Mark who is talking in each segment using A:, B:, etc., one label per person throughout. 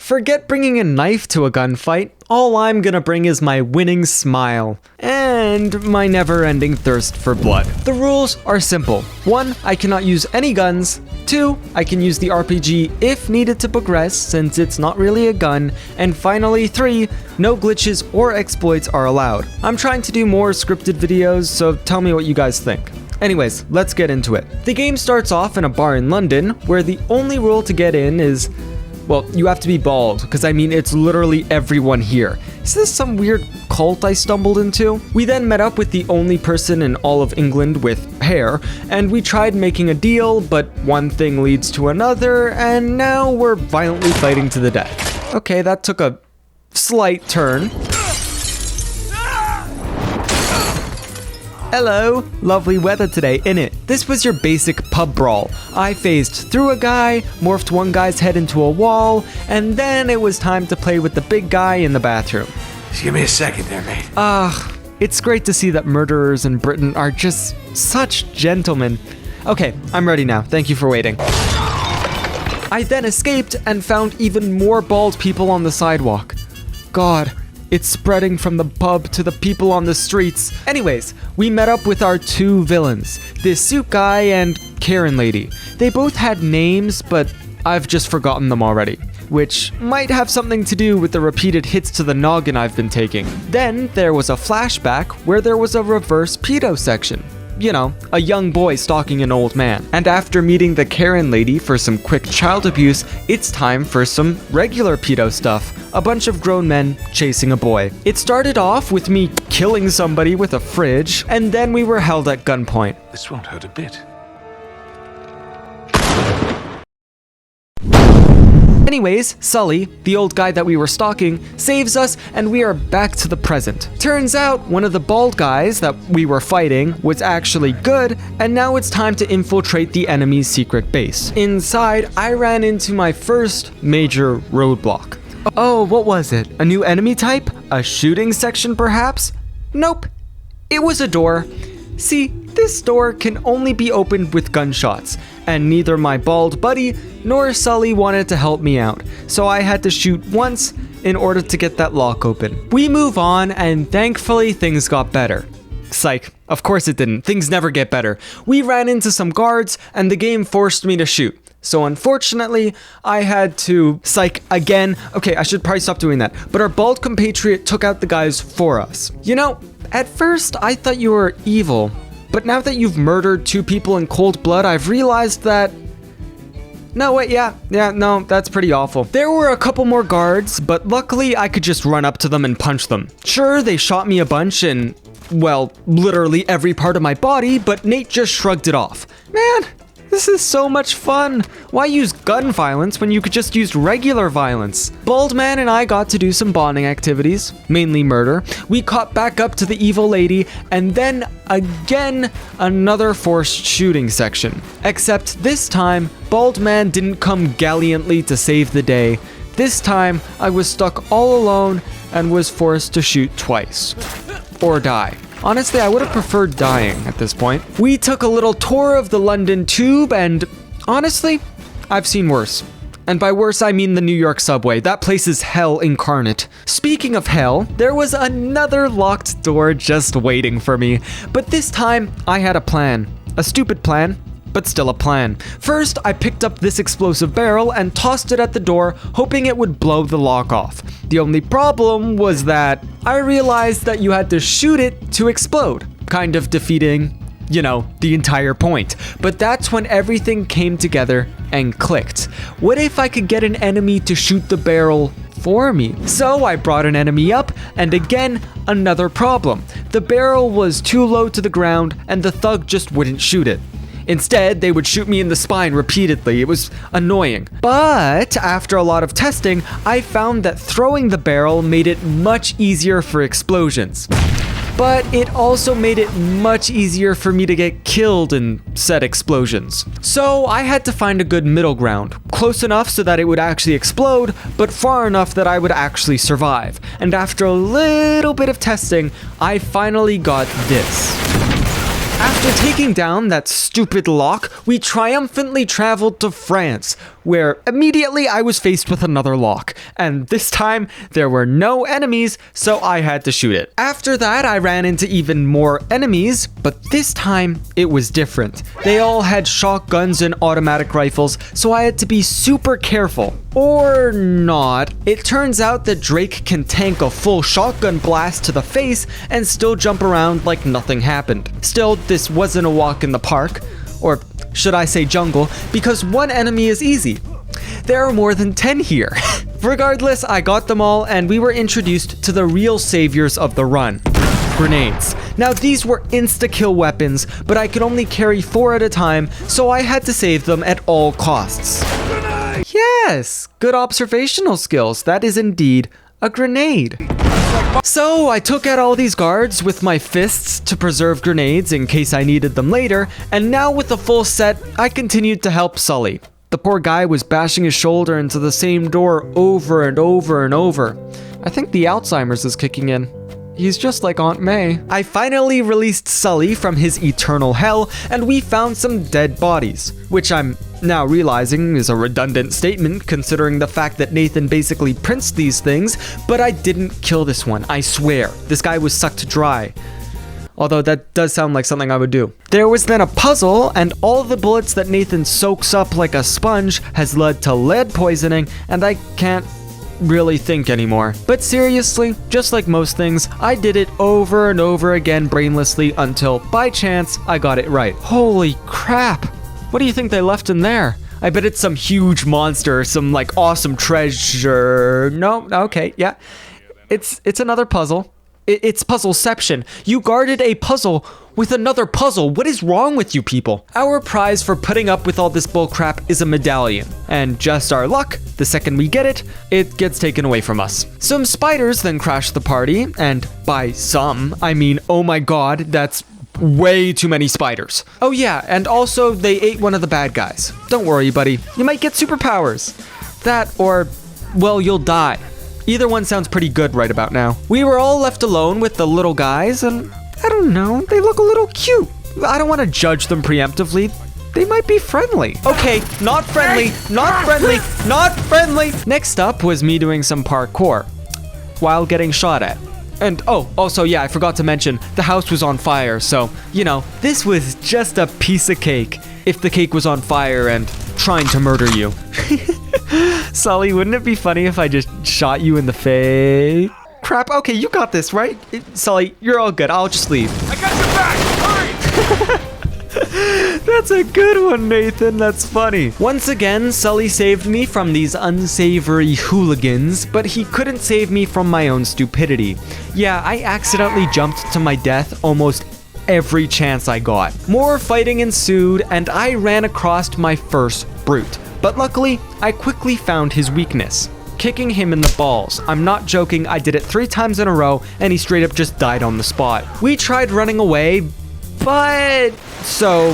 A: Forget bringing a knife to a gunfight. All I'm gonna bring is my winning smile. And my never-ending thirst for blood. The rules are simple. 1, I cannot use any guns. 2, I can use the RPG if needed to progress, since it's not really a gun. And finally, 3, no glitches or exploits are allowed. I'm trying to do more scripted videos, so tell me what you guys think. Anyways, let's get into it. The game starts off in a bar in London, where the only rule to get in is, well, you have to be bald, because I mean, it's literally everyone here. Is this some weird cult I stumbled into? We then met up with the only person in all of England with hair, and we tried making a deal, but one thing leads to another, and now we're violently fighting to the death. Okay, that took a slight turn. Hello, lovely weather today, innit? This was your basic pub brawl. I phased through a guy, morphed one guy's head into a wall, and then it was time to play with the big guy in the bathroom.
B: Just give me a second there, mate.
A: It's great to see that murderers in Britain are just such gentlemen. Okay, I'm ready now. Thank you for waiting. I then escaped and found even more bald people on the sidewalk. God. It's spreading from the pub to the people on the streets. Anyways, we met up with our two villains, this suit guy and Karen lady. They both had names, but I've just forgotten them already, which might have something to do with the repeated hits to the noggin I've been taking. Then there was a flashback where there was a reverse pedo section. You know, a young boy stalking an old man. And after meeting the Karen lady for some quick child abuse, it's time for some regular pedo stuff. A bunch of grown men chasing a boy. It started off with me killing somebody with a fridge, and then we were held at gunpoint.
B: This won't hurt a bit.
A: Anyways, Sully, the old guy that we were stalking, saves us and we are back to the present. Turns out one of the bald guys that we were fighting was actually good, and now it's time to infiltrate the enemy's secret base. Inside, I ran into my first major roadblock. Oh, what was it? A new enemy type? A shooting section perhaps? Nope. It was a door. See, this door can only be opened with gunshots, and neither my bald buddy nor Sully wanted to help me out, so I had to shoot once in order to get that lock open. We move on, and thankfully things got better. Psych, of course it didn't. Things never get better. We ran into some guards, and the game forced me to shoot. So unfortunately, I had to psych again. Okay, I should probably stop doing that. But our bald compatriot took out the guys for us. You know, at first I thought you were evil, but now that you've murdered 2 people in cold blood, I've realized that... No, wait, no, that's pretty awful. There were a couple more guards, but luckily I could just run up to them and punch them. Sure, they shot me a bunch in, well, literally every part of my body, but Nate just shrugged it off. Man, this is so much fun. Why use gun violence when you could just use regular violence? Bald Man and I got to do some bonding activities, mainly murder. We caught back up to the evil lady, and then again, another forced shooting section. Except this time, Bald Man didn't come gallantly to save the day. This time, I was stuck all alone and was forced to shoot twice. Or die. Honestly, I would have preferred dying at this point. We took a little tour of the London Tube, and honestly, I've seen worse. And by worse, I mean the New York subway. That place is hell incarnate. Speaking of hell, there was another locked door just waiting for me. But this time, I had a plan. A stupid plan, but still a plan. First, I picked up this explosive barrel and tossed it at the door, hoping it would blow the lock off. The only problem was that I realized that you had to shoot it to explode, kind of defeating, you know, the entire point. But that's when everything came together and clicked. What if I could get an enemy to shoot the barrel for me? So I brought an enemy up, and again, another problem. The barrel was too low to the ground, and the thug just wouldn't shoot it. Instead, they would shoot me in the spine repeatedly. It was annoying. But after a lot of testing, I found that throwing the barrel made it much easier for explosions. But it also made it much easier for me to get killed in said explosions. So I had to find a good middle ground, close enough so that it would actually explode, but far enough that I would actually survive. And after a little bit of testing, I finally got this. After taking down that stupid lock, we triumphantly traveled to France, where immediately I was faced with another lock, and this time there were no enemies, so I had to shoot it. After that, I ran into even more enemies, but this time it was different. They all had shotguns and automatic rifles, so I had to be super careful. Or not. It turns out that Drake can tank a full shotgun blast to the face and still jump around like nothing happened. Still, this wasn't a walk in the park, or should I say jungle, because one enemy is easy. There are more than 10 here. Regardless, I got them all and we were introduced to the real saviors of the run. Grenades. Now these were insta-kill weapons, but I could only carry 4 at a time, so I had to save them at all costs. Yes, good observational skills. That is indeed a grenade. So I took out all these guards with my fists to preserve grenades in case I needed them later, and now with a full set, I continued to help Sully. The poor guy was bashing his shoulder into the same door over and over and over. I think the Alzheimer's is kicking in. He's just like Aunt May. I finally released Sully from his eternal hell, and we found some dead bodies, which I'm now realizing is a redundant statement considering the fact that Nathan basically prints these things, but I didn't kill this one, I swear. This guy was sucked dry. Although that does sound like something I would do. There was then a puzzle, and all the bullets that Nathan soaks up like a sponge has led to lead poisoning, and I can't really think anymore. But seriously, just like most things, I did it over and over again brainlessly until, by chance, I got it right. Holy crap! What do you think they left in there? I bet it's some huge monster, some like awesome treasure. No, okay, yeah. It's another puzzle. It's puzzleception. You guarded a puzzle with another puzzle. What is wrong with you people? Our prize for putting up with all this bullcrap is a medallion. And just our luck, the second we get it, it gets taken away from us. Some spiders then crash the party, and by some, I mean, oh my god, that's way too many spiders. Oh yeah, and also they ate one of the bad guys. Don't worry, buddy. You might get superpowers. That or, well, you'll die. Either one sounds pretty good right about now. We were all left alone with the little guys, and I don't know, they look a little cute. I don't want to judge them preemptively. They might be friendly. Okay, not friendly, not friendly, not friendly. Next up was me doing some parkour while getting shot at. And oh, also yeah, I forgot to mention, the house was on fire, so, you know, this was just a piece of cake if the cake was on fire and trying to murder you. Sully, wouldn't it be funny if I just shot you in the face? Crap, okay, you got this, right? Sully, you're all good, I'll just leave.
B: I got your back! Hurry!
A: That's a good one, Nathan, that's funny. Once again, Sully saved me from these unsavory hooligans, but he couldn't save me from my own stupidity. Yeah, I accidentally jumped to my death almost every chance I got. More fighting ensued, and I ran across my first brute. But luckily, I quickly found his weakness. Kicking him in the balls. I'm not joking, I did it 3 times in a row, and he straight up just died on the spot. We tried running away, but... So,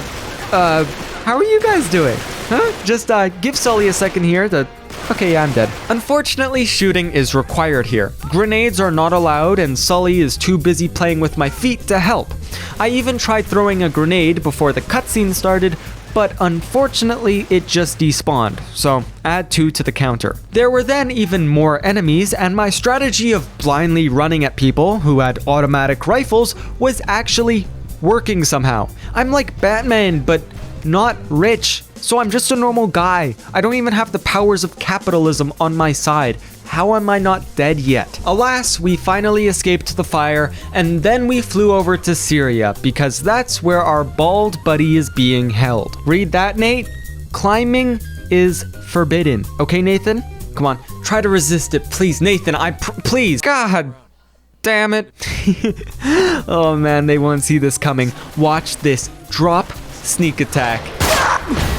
A: how are you guys doing? Huh? Just, give Sully a second here to... Okay, yeah, I'm dead. Unfortunately, shooting is required here. Grenades are not allowed, and Sully is too busy playing with my feet to help. I even tried throwing a grenade before the cutscene started, but unfortunately it just despawned, so add 2 to the counter. There were then even more enemies, and my strategy of blindly running at people who had automatic rifles was actually working somehow. I'm like Batman, but not rich, so I'm just a normal guy. I don't even have the powers of capitalism on my side. How am I not dead yet? Alas, we finally escaped the fire, and then we flew over to Syria, because that's where our bald buddy is being held. Read that, Nate? Climbing is forbidden. Okay, Nathan? Come on, try to resist it, please. Nathan, please. God damn it. Oh man, they won't see this coming. Watch this. Drop sneak attack.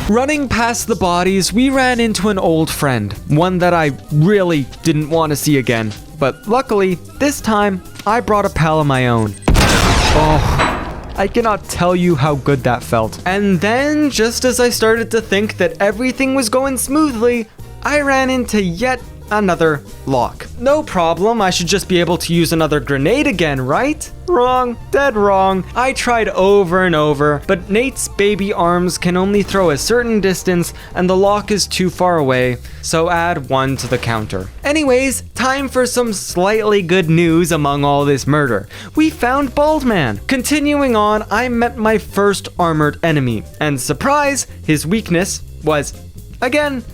A: Running past the bodies, we ran into an old friend, one that I really didn't want to see again. But luckily, this time, I brought a pal of my own. Oh, I cannot tell you how good that felt. And then, just as I started to think that everything was going smoothly, I ran into yet another lock. No problem, I should just be able to use another grenade again, right? Wrong, dead wrong. I tried over and over, but Nate's baby arms can only throw a certain distance and the lock is too far away, so add 1 to the counter. Anyways, time for some slightly good news among all this murder. We found Bald Man. Continuing on, I met my first armored enemy, and surprise, his weakness was, again,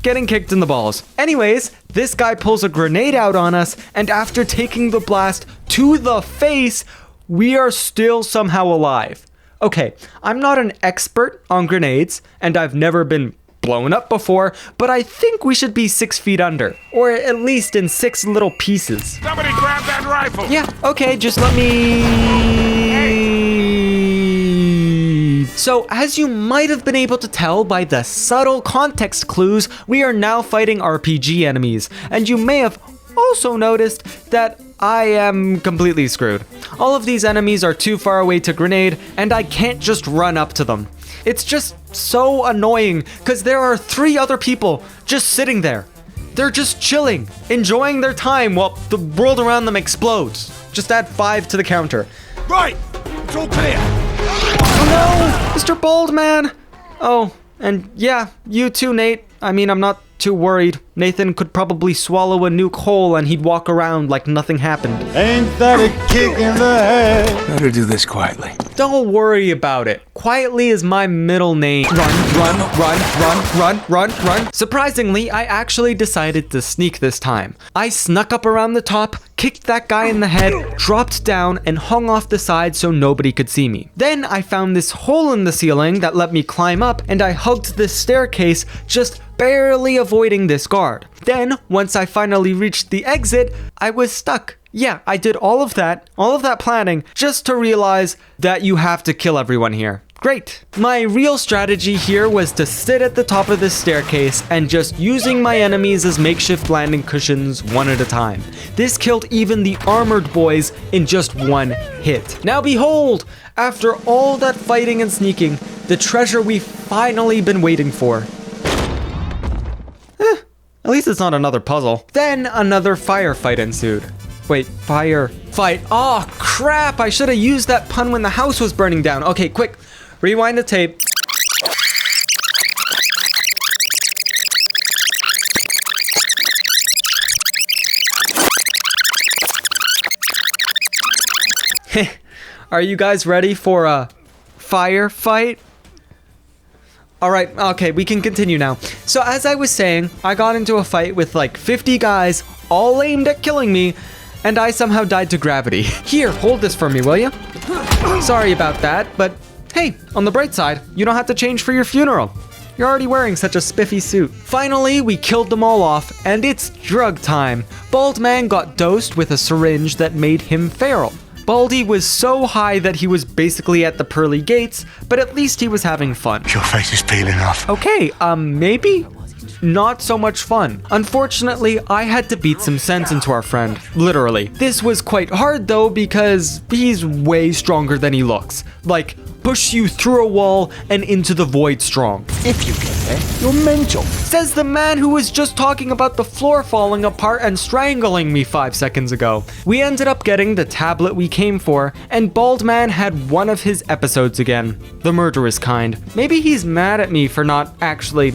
A: getting kicked in the balls. Anyways, this guy pulls a grenade out on us, and after taking the blast to the face, we are still somehow alive. Okay, I'm not an expert on grenades, and I've never been blown up before, but I think we should be 6 feet under, or at least in 6 little pieces.
B: Somebody grab that rifle!
A: Yeah, okay, just let me... So, as you might have been able to tell by the subtle context clues, we are now fighting RPG enemies, and you may have also noticed that I am completely screwed. All of these enemies are too far away to grenade, and I can't just run up to them. It's just so annoying, because there are 3 other people just sitting there. They're just chilling, enjoying their time while the world around them explodes. Just add 5 to the counter.
B: Right! It's all clear!
A: Oh no! Mr. Baldman! Oh, and yeah, you too, Nate. I mean, I'm not too worried. Nathan could probably swallow a nuke whole and he'd walk around like nothing happened.
C: Ain't that a kick in the head?
D: Better do this quietly.
A: Don't worry about it. Quietly is my middle name. Run. Surprisingly, I actually decided to sneak this time. I snuck up around the top, kicked that guy in the head, dropped down, and hung off the side so nobody could see me. Then I found this hole in the ceiling that let me climb up, and I hugged this staircase, just barely avoiding this guard. Then, once I finally reached the exit, I was stuck. Yeah, I did all of that planning, just to realize that you have to kill everyone here. Great. My real strategy here was to sit at the top of this staircase and just using my enemies as makeshift landing cushions one at a time. This killed even the armored boys in just 1 hit. Now behold, after all that fighting and sneaking, the treasure we've finally been waiting for. At least it's not another puzzle. Then another firefight ensued. Wait, firefight. Oh, crap! I should have used that pun when the house was burning down. Okay, quick. Rewind the tape. Are you guys ready for a firefight? Alright, okay, we can continue now. So as I was saying, I got into a fight with like 50 guys, all aimed at killing me, and I somehow died to gravity. Here, hold this for me, will you? Sorry about that, but hey, on the bright side, you don't have to change for your funeral. You're already wearing such a spiffy suit. Finally, we killed them all off, and it's drug time. Bald Man got dosed with a syringe that made him feral. Baldy was so high that he was basically at the pearly gates, but at least he was having fun.
D: Your face is peeling off.
A: Okay, maybe? Not so much fun. Unfortunately, I had to beat some sense into our friend. Literally. This was quite hard though because he's way stronger than he looks. Like, push you through a wall and into the void strong.
D: If you get there, you're mental.
A: Says the man who was just talking about the floor falling apart and strangling me 5 seconds ago. We ended up getting the tablet we came for, and Bald Man had one of his episodes again. The murderous kind. Maybe he's mad at me for not actually,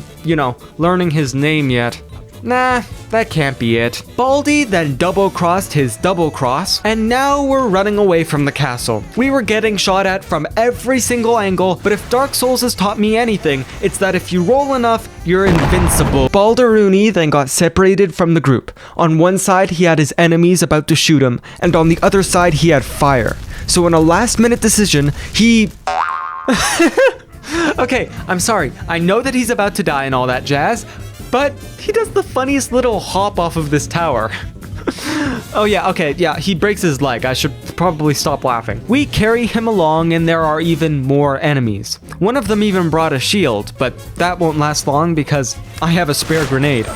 A: learning his name yet. Nah, that can't be it. Baldy then double-crossed his double-cross, and now we're running away from the castle. We were getting shot at from every single angle, but if Dark Souls has taught me anything, it's that if you roll enough, you're invincible. Balderuni then got separated from the group. On one side, he had his enemies about to shoot him, and on the other side, he had fire. So in a last-minute decision, he... Okay, I'm sorry. I know that he's about to die and all that jazz, but he does the funniest little hop off of this tower. Oh yeah, okay, yeah, he breaks his leg. I should probably stop laughing. We carry him along and there are even more enemies. One of them even brought a shield, but that won't last long because I have a spare grenade.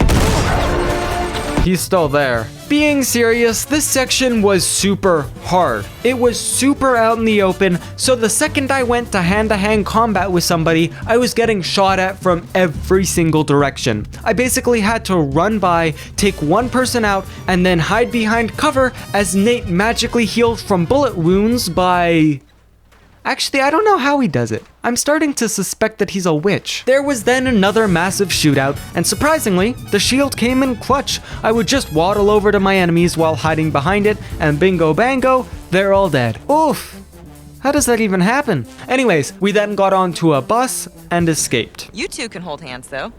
A: He's still there. being serious, this section was super hard. It was super out in the open, so the second I went to hand-to-hand combat with somebody, I was getting shot at from every single direction. I basically had to run by, take one person out, and then hide behind cover as Nate magically healed from bullet wounds by... Actually, I don't know how he does it. I'm starting to suspect that he's a witch. There was then another massive shootout, and surprisingly, the shield came in clutch. I would just waddle over to my enemies while hiding behind it, and bingo bango, they're all dead. Oof. How does that even happen? Anyways, we then got onto a bus and escaped.
E: You two can hold hands, though.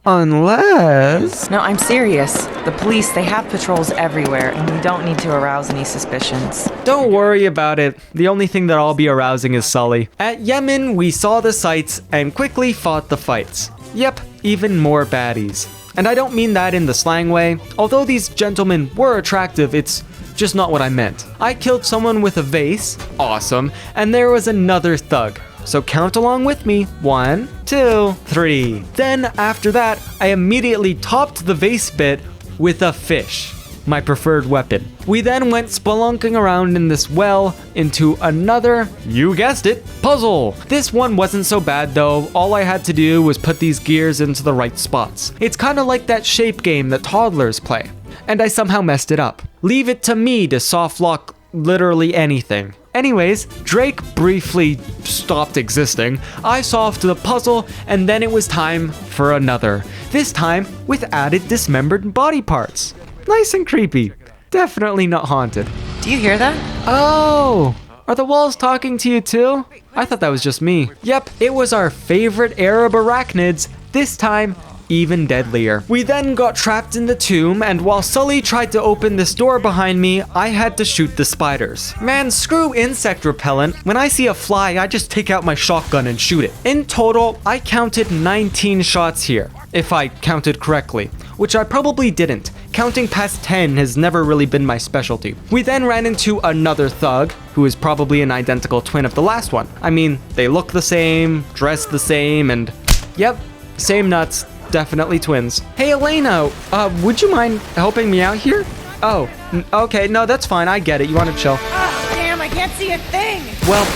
A: Unless...
E: No, I'm serious. The police, they have patrols everywhere, and we don't need to arouse any suspicions.
A: Don't worry about it. The only thing that I'll be arousing is Sully. At Yemen, we saw the sights and quickly fought the fights. Yep, even more baddies. And I don't mean that in the slang way. Although these gentlemen were attractive, it's just not what I meant. I killed someone with a vase, awesome, and there was another thug. So count along with me. 1, 2, 3. Then after that, I immediately topped the vase bit with a fish, my preferred weapon. We then went spelunking around in this well into another, you guessed it, puzzle. This one wasn't so bad though. All I had to do was put these gears into the right spots. It's kind of like that shape game that toddlers play. And I somehow messed it up. Leave it to me to soft lock literally anything. Anyways, Drake briefly stopped existing. I solved the puzzle, and then it was time for another. This time with added dismembered body parts. Nice and creepy. Definitely not haunted.
E: Do you hear that?
A: Oh, are the walls talking to you too? I thought that was just me. Yep, it was our favorite Arab arachnids, this time even deadlier. We then got trapped in the tomb, and while Sully tried to open this door behind me, I had to shoot the spiders. Man, screw insect repellent. When I see a fly, I just take out my shotgun and shoot it. In total, I counted 19 shots here, if I counted correctly, which I probably didn't. Counting past 10 has never really been my specialty. We then ran into another thug, who is probably an identical twin of the last one. I mean, they look the same, dress the same, and yep, same nuts. Definitely twins. Hey Elena, would you mind helping me out here? Oh, okay, no, that's fine, I get it, you want to chill.
E: Oh, damn, I can't see a thing!
A: Well,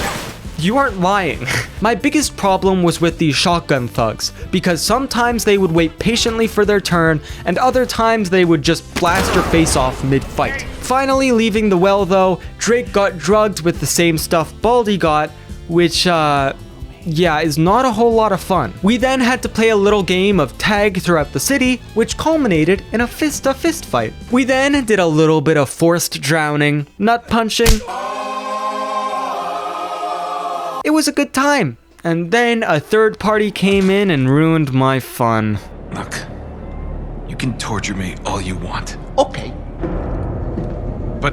A: you aren't lying. My biggest problem was with these shotgun thugs, because sometimes they would wait patiently for their turn, and other times they would just blast your face off mid-fight. Finally leaving the well though, Drake got drugged with the same stuff Baldy got, which, yeah, is not a whole lot of fun. We then had to play a little game of tag throughout the city, which culminated in a fist-to-fist fight. We then did a little bit of forced drowning, nut punching. It was a good time. And then a third party came in and ruined my fun.
D: Look, you can torture me all you want.
B: Okay.
D: But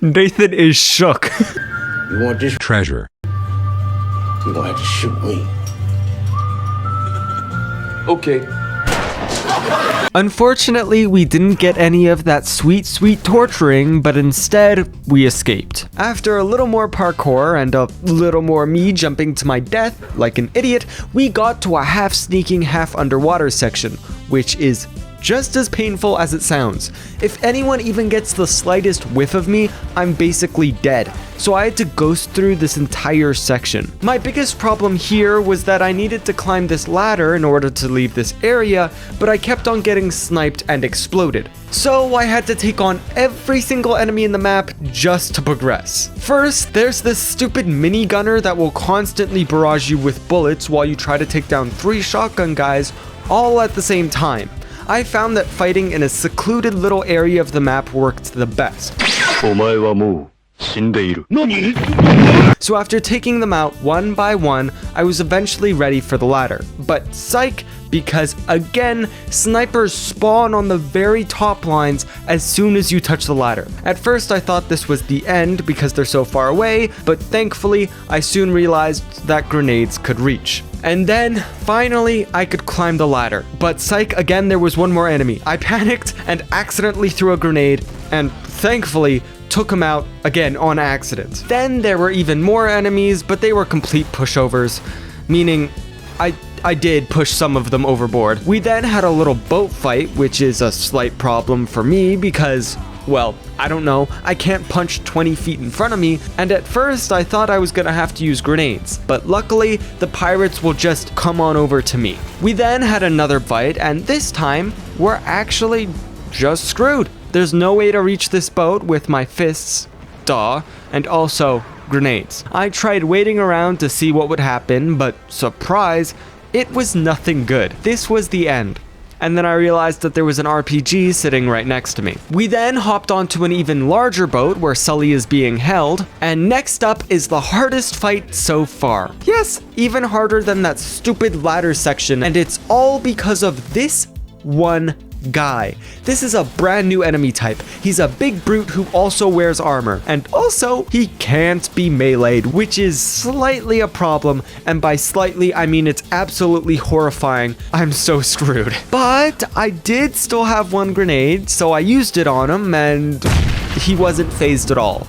A: Nathan is shook.
B: You want this
D: treasure.
B: You're gonna have to shoot me. Okay.
A: Unfortunately, we didn't get any of that sweet torturing, but instead, we escaped. After a little more parkour and a little more me jumping to my death like an idiot, we got to a half sneaking, half underwater section, which is just as painful as it sounds. If anyone even gets the slightest whiff of me, I'm basically dead. So I had to ghost through this entire section. My biggest problem here was that I needed to climb this ladder in order to leave this area, but I kept on getting sniped and exploded. So I had to take on every single enemy in the map just to progress. First, there's this stupid mini gunner that will constantly barrage you with bullets while you try to take down 3 shotgun guys all at the same time. I found that fighting in a secluded little area of the map worked the best. So after taking them out one by one, I was eventually ready for the ladder. But psych, because again, snipers spawn on the very top lines as soon as you touch the ladder. At first I thought this was the end because they're so far away, but thankfully I soon realized that grenades could reach. And then, finally, I could climb the ladder. But psych, again there was one more enemy. I panicked and accidentally threw a grenade, and thankfully, took him out again on accident. Then there were even more enemies, but they were complete pushovers, meaning I I did push some of them overboard. We then had a little boat fight, which is a slight problem for me because, well, I don't know, I can't punch 20 feet in front of me, and at first I thought I was gonna have to use grenades, but luckily the pirates will just come on over to me. We then had another fight, and this time we're actually just screwed. There's no way to reach this boat with my fists, and also grenades. I tried waiting around to see what would happen, but surprise, it was nothing good. This was the end. And then I realized that there was an RPG sitting right next to me. We then hopped onto an even larger boat where Sully is being held, and next up is the hardest fight so far. Yes, even harder than that stupid ladder section, and it's all because of this one guy. This is a brand new enemy type. He's a big brute who also wears armor, and also he can't be meleeed, which is slightly a problem, and by slightly I mean it's absolutely horrifying. I'm so screwed. But I did still have one grenade, so I used it on him and he wasn't phased at all.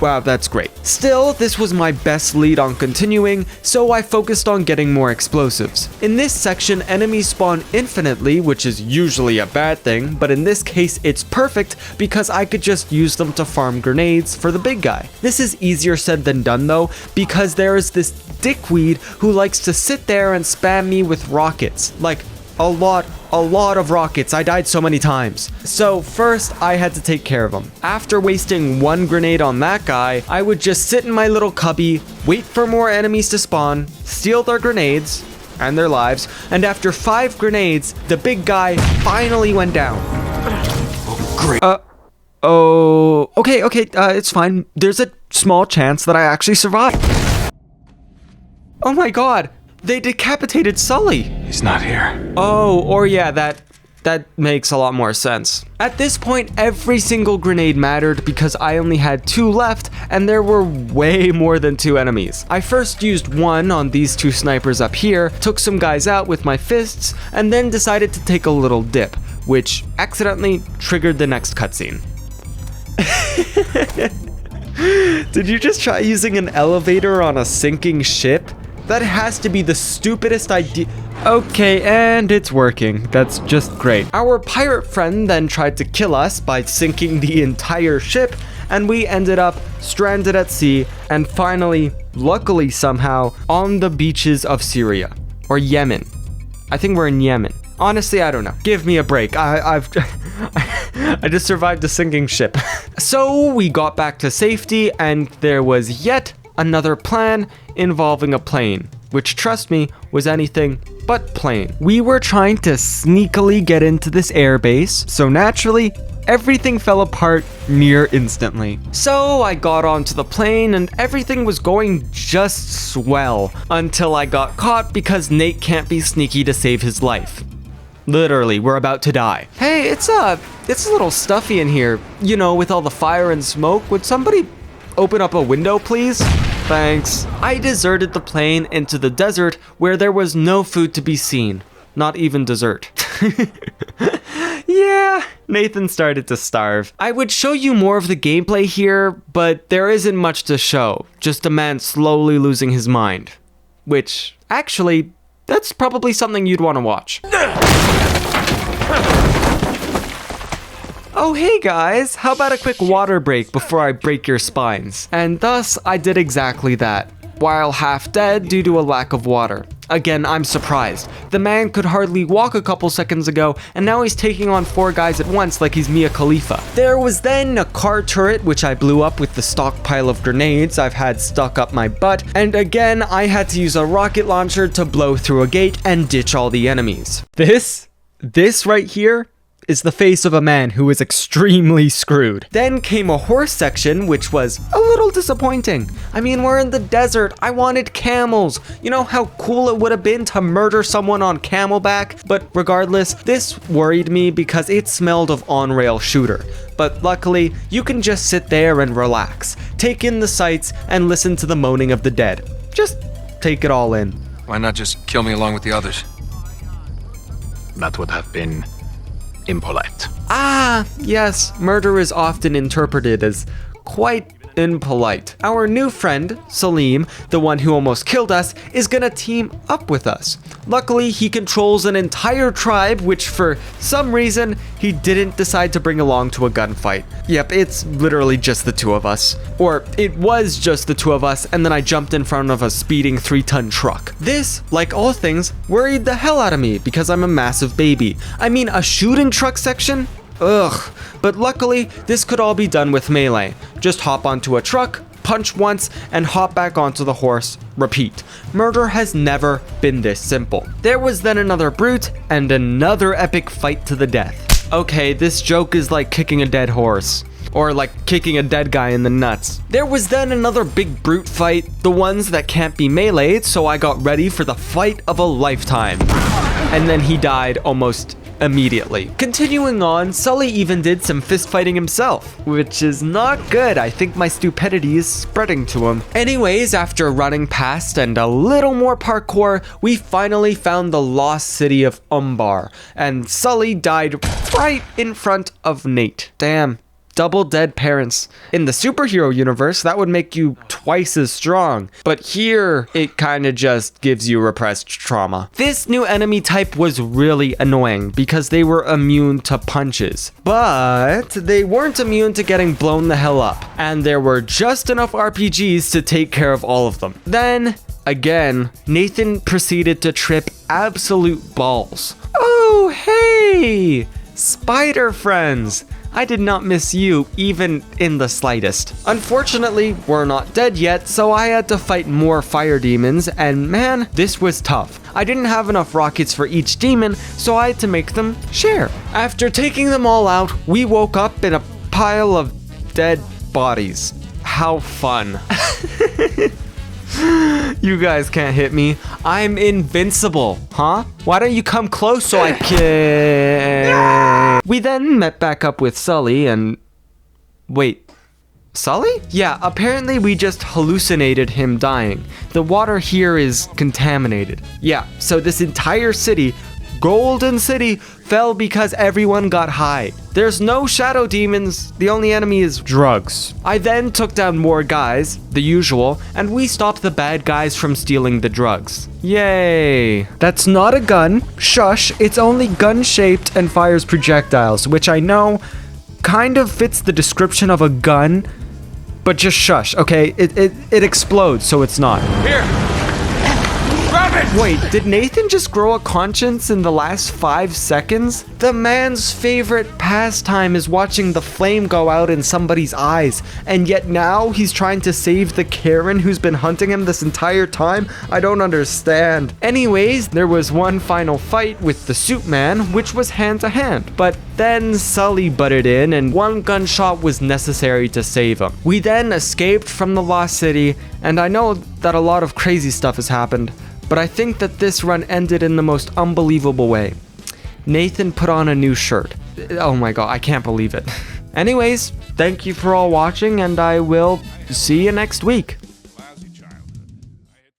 A: Wow, that's great. Still, this was my best lead on continuing, so I focused on getting more explosives. In this section, enemies spawn infinitely, which is usually a bad thing, but in this case, it's perfect because I could just use them to farm grenades for the big guy. This is easier said than done though, because there is this dickweed who likes to sit there and spam me with rockets. Like, a lot of rockets. I died so many times. So first I had to take care of him. After wasting one grenade on that guy, I would just sit in my little cubby, wait for more enemies to spawn, steal their grenades and their lives, and after 5 grenades, the big guy finally went down.
D: Oh, great.
A: Okay, it's fine. There's a small chance that I actually survived. Oh my god. They decapitated Sully.
D: He's not here.
A: Oh, or yeah, that makes a lot more sense. At this point, every single grenade mattered because I only had 2 left and there were way more than 2 enemies. I first used one on these 2 snipers up here, took some guys out with my fists, and then decided to take a little dip, which accidentally triggered the next cutscene. Did you just try using an elevator on a sinking ship? That has to be the stupidest idea. Okay, and it's working. That's just great. Our pirate friend then tried to kill us by sinking the entire ship, and we ended up stranded at sea and finally, luckily somehow, on the beaches of Syria. Or Yemen. I think we're in Yemen. Honestly, I don't know. Give me a break. I just survived a sinking ship. So we got back to safety, and there was yet another plan involving a plane, which, trust me, was anything but plain. We were trying to sneakily get into this airbase, so naturally, everything fell apart near instantly. So I got onto the plane and everything was going just swell until I got caught because Nate can't be sneaky to save his life. Literally, we're about to die. Hey, it's a little stuffy in here, you know, with all the fire and smoke. Would somebody open up a window, please? Thanks. I deserted the plane into the desert where there was no food to be seen. Not even dessert. Yeah, Nathan started to starve. I would show you more of the gameplay here, but there isn't much to show. Just a man slowly losing his mind. Which, actually, that's probably something you'd want to watch. Oh hey guys, how about a quick water break before I break your spines? And thus, I did exactly that, while half dead due to a lack of water. Again, I'm surprised. The man could hardly walk a couple seconds ago, and now he's taking on 4 guys at once like he's Mia Khalifa. There was then a car turret, which I blew up with the stockpile of grenades I've had stuck up my butt, and again, I had to use a rocket launcher to blow through a gate and ditch all the enemies. This right here is the face of a man who is extremely screwed. Then came a horse section, which was a little disappointing. I mean, we're in the desert. I wanted camels. You know how cool it would have been to murder someone on camelback? But regardless, this worried me because it smelled of on-rail shooter. But luckily, you can just sit there and relax, take in the sights, and listen to the moaning of the dead. Just take it all in.
D: Why not just kill me along with the others?
F: That would have been impolite.
A: Ah, yes, murder is often interpreted as quite impolite. Our new friend, Salim, the one who almost killed us, is gonna team up with us. Luckily, he controls an entire tribe, which for some reason, he didn't decide to bring along to a gunfight. Yep, it's literally just the two of us. Or it was just the two of us, and then I jumped in front of a speeding 3-ton truck. This, like all things, worried the hell out of me because I'm a massive baby. I mean, a shooting truck section? Ugh. But luckily, this could all be done with melee. Just hop onto a truck, punch once, and hop back onto the horse. Repeat. Murder has never been this simple. There was then another brute, and another epic fight to the death. Okay, this joke is like kicking a dead horse. Or like kicking a dead guy in the nuts. There was then another big brute fight, the ones that can't be meleeed, so I got ready for the fight of a lifetime. And then he died almost immediately. Continuing on, Sully even did some fist fighting himself, which is not good. I think my stupidity is spreading to him. Anyways, after running past and a little more parkour, we finally found the lost city of Ubar, and Sully died right in front of Nate. Damn. Double dead parents. In the superhero universe, that would make you twice as strong. But here, it kind of just gives you repressed trauma. This new enemy type was really annoying because they were immune to punches. But they weren't immune to getting blown the hell up. And there were just enough RPGs to take care of all of them. Then, again, Nathan proceeded to trip absolute balls. Oh, hey! Spider friends! I did not miss you, even in the slightest. Unfortunately, we're not dead yet, so I had to fight more fire demons, and man, this was tough. I didn't have enough rockets for each demon, so I had to make them share. After taking them all out, we woke up in a pile of dead bodies. How fun. You guys can't hit me. I'm invincible, huh? Why don't you come close so I can... We then met back up with Sully and... Wait, Sully? Yeah, apparently we just hallucinated him dying. The water here is contaminated. Yeah, so this entire city, Golden City, fell because everyone got high. There's no shadow demons, the only enemy is drugs. I then took down more guys, the usual, and we stopped the bad guys from stealing the drugs. Yay. That's not a gun. Shush, it's only gun-shaped and fires projectiles, which I know kind of fits the description of a gun, but just shush, okay? It explodes, so it's not.
B: Here! Grab it!
A: Wait, did Nathan just grow a conscience in the last 5 seconds? The man's favorite pastime is watching the flame go out in somebody's eyes, and yet now he's trying to save the Karen who's been hunting him this entire time? I don't understand. Anyways, there was one final fight with the suit man, which was hand to hand, but then Sully butted in and one gunshot was necessary to save him. We then escaped from the lost city, and I know that a lot of crazy stuff has happened, but I think that this run ended in the most unbelievable way. Nathan put on a new shirt. Oh my god, I can't believe it. Anyways, thank you for all watching, and I will see you next week.